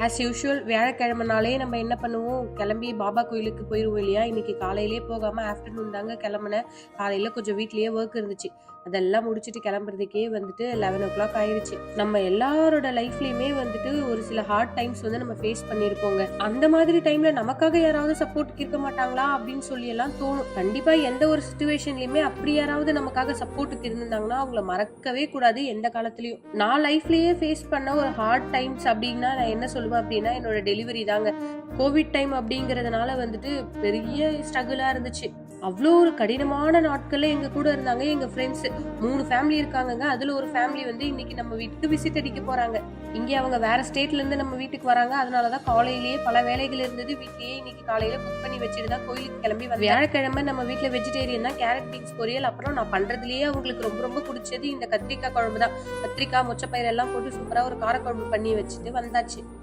As usual வியாழக்கிழமைனாலே நம்ம என்ன பண்ணுவோம், கிளம்பி பாபா கோயிலுக்கு போயிருவோம் இல்லையா? இன்னைக்கு காலையிலேயே போகாம ஆஃப்டர்நூன் தாங்க கிளம்புனேன். காலையில கொஞ்சம் வீட்லயே ஒர்க் இருந்துச்சு. அதெல்லாம் முடிச்சுட்டு கிளம்புறதுக்கே வந்துட்டு 11:00 ஆயிருச்சு. நம்ம எல்லாரோட லைஃப்லயுமே வந்துட்டு ஒரு சில ஹார்ட் டைம்ஸ் வந்து நம்ம ஃபேஸ் பண்ணியிருப்போங்க. அந்த மாதிரி டைம்ல நமக்காக யாராவது சப்போர்ட்க்கு இருக்க மாட்டாங்களா அப்படின்னு சொல்லி எல்லாம் தோணும். கண்டிப்பா எந்த ஒரு சிச்சுவேஷன்லயுமே அப்படி யாராவது நமக்காக சப்போர்ட்டுக்கு இருந்திருந்தாங்கன்னா அவங்கள மறக்கவே கூடாது எந்த காலத்துலயும். நான் லைஃப்லயே ஃபேஸ் பண்ண ஒரு ஹார்ட் டைம்ஸ் அப்படின்னா நான் என்ன சொல்லுவேன் அப்படின்னா என்னோட டெலிவரி தாங்க. கோவிட் டைம் அப்படிங்கறதுனால வந்துட்டு பெரிய ஸ்ட்ரகிளா இருந்துச்சு. அவ்வளோ ஒரு கடினமான நாட்கள்ல எங்க கூட இருந்தாங்க எங்க ஃப்ரெண்ட்ஸ். 3 ஃபேமிலி இருக்காங்கங்க. அதுல ஒரு ஃபேமிலி வந்து இன்னைக்கு நம்ம வீட்டுக்கு விசிட் அடிக்க போறாங்க. இங்க அவங்க வேற ஸ்டேட்ல இருந்து நம்ம வீட்டுக்கு வராங்க. அதனாலதான் காலையிலேயே பல வேலைகள் இருந்தது. வீட்லயே இன்னைக்கு காலையில குக் பண்ணி வச்சுட்டு தான் கோயிலுக்கு கிளம்பி வந்தேன். வியாழக்கிழமை நம்ம வீட்டுல வெஜிடேரியன் தான், கேரட் பீன்ஸ் பொரியல். அப்புறம் நான் பண்றதுலயே அவங்களுக்கு ரொம்ப ரொம்ப பிடிச்சது இந்த கத்திரிக்காய் குழம்பு தான். கத்திரிக்காய், மொச்சப்பயிர் எல்லாம் போட்டு சூப்பரா ஒரு காரக்குழம்பு பண்ணி வச்சுட்டு வந்தாச்சு.